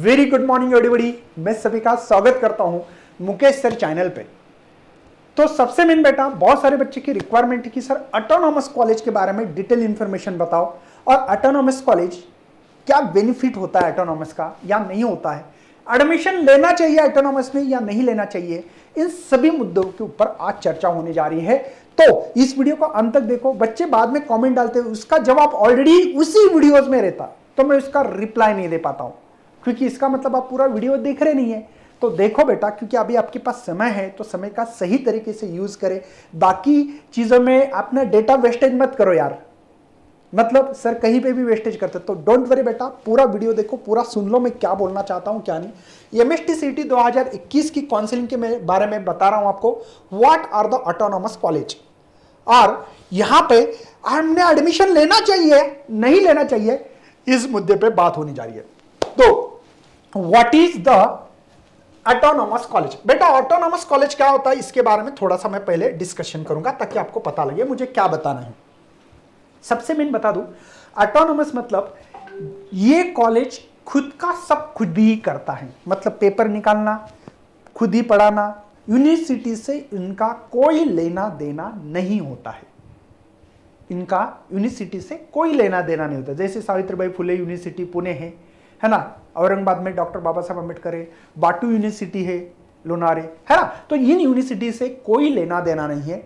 Very good morning everybody. मैं सभी का स्वागत करता हूं मुकेश सर चैनल पे। तो सबसे मेन बेटा, बहुत सारे बच्चे की रिक्वायरमेंट है कि सर ऑटोनॉमस कॉलेज के बारे में डिटेल इंफॉर्मेशन बताओ और ऑटोनॉमस कॉलेज क्या बेनिफिट होता है ऑटोनॉमस का या नहीं होता है, एडमिशन लेना चाहिए ऑटोनॉमस में या नहीं लेना चाहिए, इन सभी मुद्दों के ऊपर आज चर्चा होने जा रही है। तो इस वीडियो को अंत तक देखो। बच्चे बाद में कमेंट डालते हैं, उसका जवाब ऑलरेडी उसी वीडियोस में रहता, तो मैं उसका रिप्लाई नहीं दे पाता हूं, क्योंकि इसका मतलब आप पूरा वीडियो देख रहे नहीं है। तो देखो बेटा, क्योंकि अभी आपके पास समय है तो समय का सही तरीके से यूज करें। बाकी चीजों में अपना डेटा वेस्टेज मत करो यार, मतलब सर कहीं पे भी वेस्टेज करते, तो डोंट वरी बेटा, पूरा वीडियो देखो, पूरा सुन लो मैं क्या बोलना चाहता हूं क्या नहीं। एमएसटी सीटी 2021 की काउंसलिंग के बारे में बता रहा हूं आपको, what are the autonomous college, और यहां पे हमने एडमिशन लेना चाहिए नहीं लेना चाहिए, इस मुद्दे पे बात होने जा रही है। तो what is the autonomous college? बेटा ऑटोनॉमस कॉलेज क्या होता है इसके बारे में थोड़ा सा मैं पहले डिस्कशन करूंगा ताकि आपको पता लगे मुझे क्या बताना है। सबसे मेन बता दूं, ऑटोनॉमस मतलब ये कॉलेज खुद का सब खुद ही करता है, मतलब पेपर निकालना, खुद ही पढ़ाना, यूनिवर्सिटी से इनका कोई लेना देना नहीं होता है। इनका यूनिवर्सिटी से कोई लेना देना नहीं होता। जैसे सावित्रीबाई फुले यूनिवर्सिटी पुणे है ना, औरंगाबाद में डॉक्टर बाबा साहब अम्बेडकर है, बाटू यूनिवर्सिटी है लोनारे, है ना। तो इन यूनिवर्सिटी से कोई लेना देना नहीं है।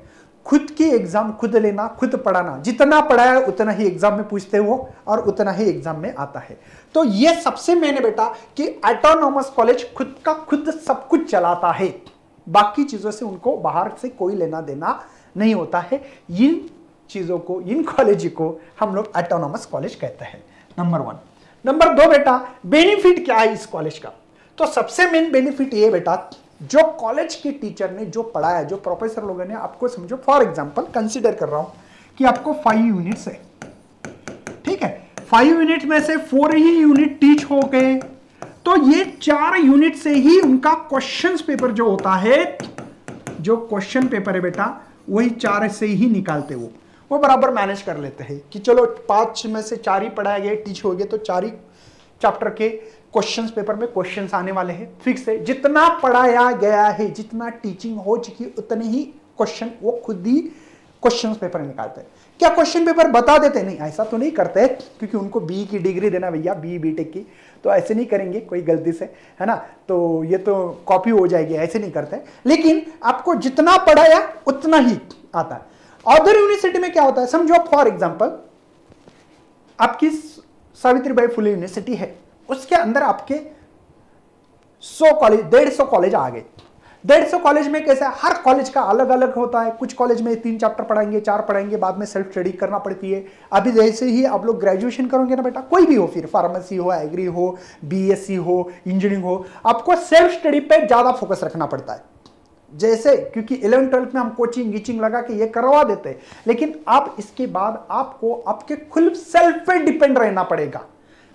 खुद की एग्जाम खुद लेना, खुद पढ़ाना, जितना पढ़ाया उतना ही एग्जाम में पूछते हो और उतना ही एग्जाम में आता है। तो ये सबसे मैंने बेटा कि ऑटोनॉमस कॉलेज खुद का खुद सब कुछ चलाता है, बाकी चीजों से उनको बाहर से कोई लेना देना नहीं होता है। इन चीजों को, इन कॉलेज को हम लोग ऑटोनॉमस कॉलेज कहते हैं, नंबर 1। नंबर 2 बेटा, बेनिफिट क्या है इस कॉलेज का? तो सबसे मेन बेनिफिट ये बेटा, जो कॉलेज के टीचर ने जो पढ़ाया, जो प्रोफेसर लोगों ने आपको, समझो फॉर एग्जांपल कंसीडर कर रहा हूं कि आपको 5 यूनिट्स है, ठीक है, 5 यूनिट में से 4 ही यूनिट टीच हो गए, तो ये 4 यूनिट से ही उनका क्वेश्चन पेपर जो होता है, जो क्वेश्चन पेपर है बेटा, वही 4 से ही निकालते वो बराबर मैनेज कर लेते हैं कि चलो 5 में से 4 ही पढ़ाए गए, टीच हो गए, तो 4 ही चैप्टर के क्वेश्चंस पेपर में क्वेश्चंस आने वाले हैं, फिक्स है। जितना पढ़ाया गया है, जितना टीचिंग हो चुकी, उतने ही क्वेश्चन वो खुद ही क्वेश्चन पेपर निकालते हैं। क्या क्वेश्चन पेपर बता देते? नहीं, ऐसा तो नहीं करते, क्योंकि उनको बी की डिग्री देना भैया, बीटेक की, तो ऐसे नहीं करेंगे कोई गलती से, है ना, तो ये तो कॉपी हो जाएगी, ऐसे नहीं करते। लेकिन आपको जितना पढ़ाया उतना ही आता है। अदर यूनिवर्सिटी में क्या होता है, समझो फॉर एग्जांपल आपकी सावित्रीबाई फुले यूनिवर्सिटी है, उसके अंदर आपके 100 कॉलेज, 150 कॉलेज आ गए। 150 कॉलेज में कैसा है, हर कॉलेज का अलग अलग होता है। कुछ कॉलेज में 3 चैप्टर पढ़ाएंगे, 4 पढ़ाएंगे, बाद में सेल्फ स्टडी करना पड़ती है। अभी जैसे ही आप लोग ग्रेजुएशन करोगे ना बेटा, कोई भी हो, फिर फार्मेसी हो, एग्री हो, बीएससी हो, इंजीनियरिंग हो, आपको सेल्फ स्टडी पे ज्यादा फोकस रखना पड़ता है। जैसे क्योंकि 11-12 में हम कोचिंग गीचिंग लगा के ये करवा देते हैं, लेकिन आप इसके बाद आपको आपके खुद सेल्फ पे डिपेंड रहना पड़ेगा।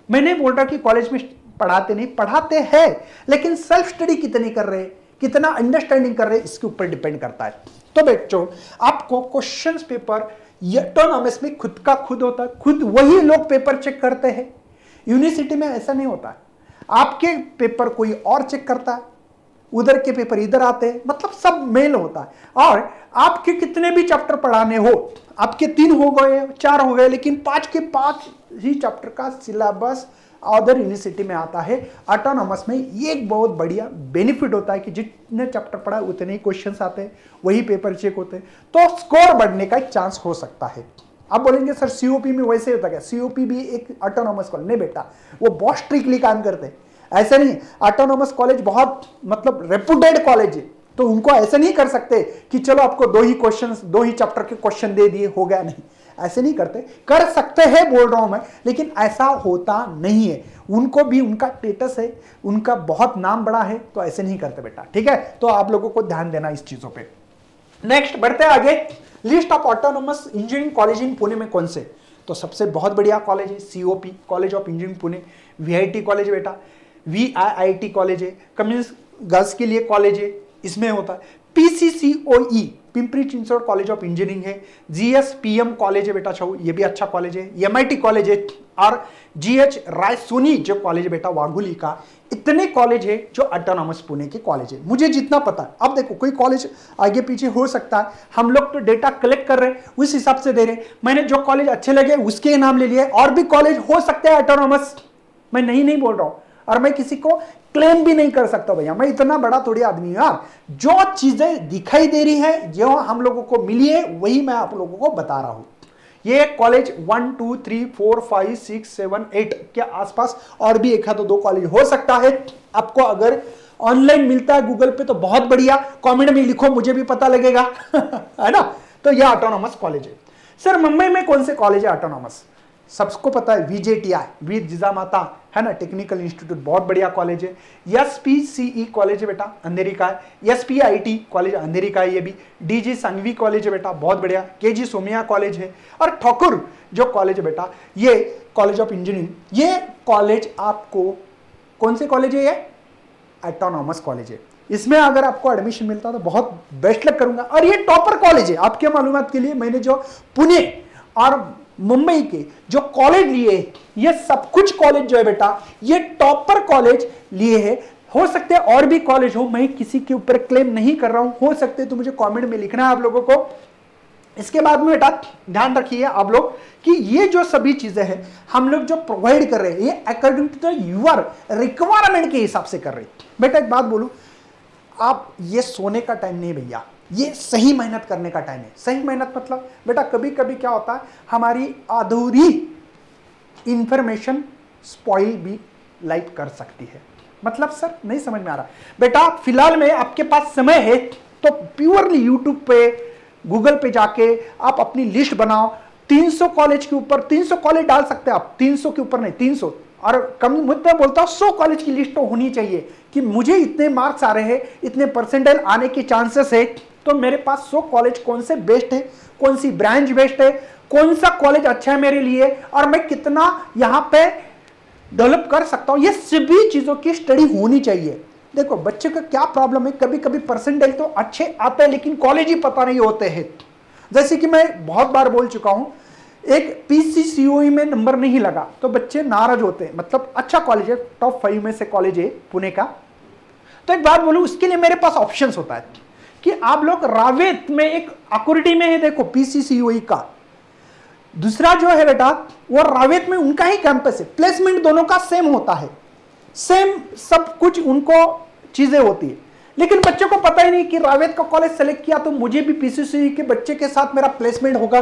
मैं नहीं बोल रहा कि कॉलेज में पढ़ाते नहीं, पढ़ाते हैं, लेकिन सेल्फ स्टडी कितनी कर रहे, कितना अंडरस्टैंडिंग कर रहे, इसके ऊपर डिपेंड करता है। तो बच्चों, आपको क्वेश्चंस पेपर ऑटोनॉमस में खुद का खुद होता है, खुद वही लोग पेपर चेक करते हैं। यूनिवर्सिटी में ऐसा नहीं होता है, आपके पेपर कोई और चेक करता है, उधर के पेपर इधर आते हैं, मतलब सब मेल होता है। और आपके कितने भी चैप्टर पढ़ाने हो, आपके 3 हो गए, 4 हो गए, लेकिन 5 के 5 ही चैप्टर का सिलेबस अदर यूनिवर्सिटी में आता है। ऑटोनॉमस में ये एक बहुत बढ़िया बेनिफिट होता है कि जितने चैप्टर पढ़ा उतने ही क्वेश्चंस आते हैं, वही पेपर चेक होते हैं, तो स्कोर बढ़ने का चांस हो सकता है। आप बोलेंगे सर सीओपी में वैसे होता क्या? सीओपी भी एक ऑटोनॉमस कॉलेज नहीं बेटा, वो बहुत स्ट्रिक्टली काम करते हैं, ऐसा नहीं। ऑटोनॉमस कॉलेज बहुत मतलब रेपुटेड कॉलेज है, तो उनको ऐसा नहीं कर सकते कि चलो आपको 2 ही क्वेश्चंस, 2 ही चैप्टर के क्वेश्चन दे दिए, हो गया, नहीं, ऐसे नहीं करते। कर सकते हैं बोल रहा हूं मैं, लेकिन ऐसा होता नहीं है। उनको भी उनका स्टेटस है, उनका बहुत नाम बड़ा है, तो ऐसे नहीं करते बेटा, ठीक है। तो आप लोगों को ध्यान देना इस चीजों पे। नेक्स्ट बढ़ते आगे, list of autonomous engineering college in Pune में कौन से? तो सबसे बहुत बढ़िया कॉलेज है COP, college of engineering Pune. VIT college बेटा, वीआईआईटी कॉलेज है, कम्युनिस्ट गर्ल्स के लिए कॉलेज है, इसमें होता है। PCCOE Pimpri Chinchwad college of engineering है, GSPM कॉलेज है बेटा छाऊ, ये भी अच्छा कॉलेज है, MIT कॉलेज है, और GH रायसोनी जो कॉलेज है बेटा वाघोली का। इतने कॉलेज है जो ऑटोनॉमस पुणे के कॉलेज है, मुझे जितना पता है। अब देखो कोई कॉलेज आगे पीछे हो सकता है, हम लोग तो डेटा कलेक्ट कर रहे हैं, उस हिसाब से दे रहे हैं। मैंने जो कॉलेज अच्छे लगे उसके नाम ले लिए, और भी कॉलेज हो सकते हैं ऑटोनॉमस, मैं नहीं बोल रहा हूं, और मैं किसी को क्लेम भी नहीं कर सकता भैया, मैं इतना बड़ा थोड़ी आदमी हूं यार। जो चीजें दिखाई दे रही है, जो हम लोगों को मिली है, वही मैं आप लोगों को बता रहा हूं। ये कॉलेज 1 2 3 4 5 6 7 8 के आसपास और भी एक है तो दो कॉलेज हो सकता है। आपको अगर ऑनलाइन मिलता है गूगल पे तो बहुत बढ़िया, कमेंट में लिखो, मुझे भी पता लगेगा है ना। तो ये ऑटोनॉमस कॉलेज है। सर मुंबई में कौन से कॉलेज है ऑटोनॉमस? सबको पता है VJTI, वीर जिजामाता है ना, टेक्निकल इंस्टीट्यूट, बहुत बढ़िया कॉलेज है। SPCE कॉलेज है बेटा, अंधेरी का है। SPIT कॉलेज अंधेरी का है ये भी। DG संघवी कॉलेज है बेटा, बहुत बढ़िया। KG सोमिया कॉलेज है। और ठाकुर जो कॉलेज है बेटा, ये कॉलेज ऑफ इंजीनियरिंग, ये कॉलेज आपको कौन से कॉलेज है? ये ऑटोनॉमस कॉलेज है। इसमें अगर आपको एडमिशन मिलता तो बहुत बेस्ट लक करूंगा। और ये टॉपर कॉलेज है, आपके मालूमात के लिए मैंने जो पुणे और मुंबई के जो कॉलेज लिए, ये सब कुछ कॉलेज जो है बेटा, ये टॉपर कॉलेज लिए हैं। हो सकते हैं और भी कॉलेज हो, मैं किसी के ऊपर क्लेम नहीं कर रहा हूं, हो सकते हैं तो मुझे कमेंट में लिखना है आप लोगों को। इसके बाद में बेटा ध्यान रखिए आप लोग कि ये जो सभी चीजें हैं हम लोग जो प्रोवाइड कर रहे हैं, ये according to the your requirement के हिसाब से कर रहे हैं। बेटा एक बात बोलूं, आप ये सोने का टाइम नहीं भैया, ये सही मेहनत करने का टाइम है। सही मेहनत मतलब बेटा कभी कभी क्या होता है, हमारी अधूरी इंफॉर्मेशन स्पॉइल भी लाइफ कर सकती है। मतलब सर नहीं समझ में आ रहा बेटा, फिलहाल में आपके पास समय है तो प्योरली यूट्यूब पे गूगल पे जाके आप अपनी लिस्ट बनाओ। 300 कॉलेज के ऊपर 300 कॉलेज डाल सकते हैं आप, 300 के ऊपर नहीं 300, और कम मुद्दा बोलता हूं 100 कॉलेज की लिस्ट तो होनी चाहिए कि मुझे इतने मार्क्स आ रहे हैं, इतने परसेंटाइल आने के चांसेस है, तो मेरे पास 100 कॉलेज कौन से बेस्ट है, कौन सी ब्रांच बेस्ट है, कौन सा कॉलेज अच्छा है मेरे लिए, और मैं कितना यहां पे डेवलप कर सकता हूं, ये सभी चीजों की स्टडी होनी चाहिए। देखो बच्चे का क्या प्रॉब्लम है, कभी कभी परसेंटाइल तो अच्छे आते हैं लेकिन कॉलेज ही पता नहीं होते हैं। जैसे कि मैं बहुत बार बोल चुका हूं, एक PCCOE में नंबर नहीं लगा तो बच्चे नाराज होते हैं, मतलब अच्छा कॉलेज है, टॉप 5 में से कॉलेज है पुणे का। तो एक बात बोलूं, उसके लिए मेरे पास ऑप्शंस होता है कि आप लोग रावेत में, एक अकुरिटी में है देखो PCCOE का, दूसरा जो है बेटा वो रावेत में उनका ही कैंपस है, प्लेसमेंट दोनों का सेम होता है, सेम सब कुछ उनको चीजें होती है। लेकिन बच्चों को पता ही नहीं कि रावेत का कॉलेज सेलेक्ट किया तो मुझे भी PCCOE के बच्चे के साथ मेरा प्लेसमेंट होगा,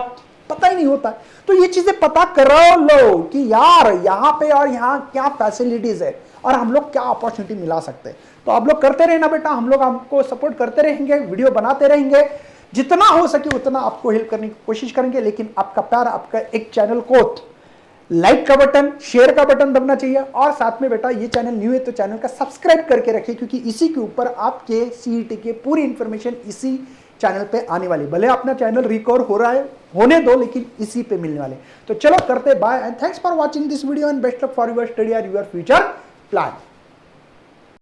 पता ही नहीं होता। तो ये चीजें पता करो लो कि यार यहाँ पे और यहाँ क्या फैसिलिटीज है और हम लोग क्या अपॉर्चुनिटी मिला सकते हैं। तो आप लोग करते रहना बेटा, हम लोग आपको सपोर्ट करते रहेंगे, वीडियो बनाते रहेंगे, जितना हो सके उतना आपको हेल्प करने की कोशिश करेंगे। लेकिन आपका प्यार, आपका एक चैनल को लाइक का बटन, शेयर का बटन दबना चाहिए, और साथ में बेटा ये चैनल न्यू है तो चैनल का सब्सक्राइब करके रखिए, क्योंकि इसी के ऊपर आपके CET के पूरी इंफॉर्मेशन इसी चैनल पे आने वाली। भले अपना चैनल रिकॉर्ड हो रहा है, होने दो, लेकिन इसी पे मिलने वाले। तो चलो करते bye and thanks for watching this video and best of for your study और योर फ्यूचर प्लान।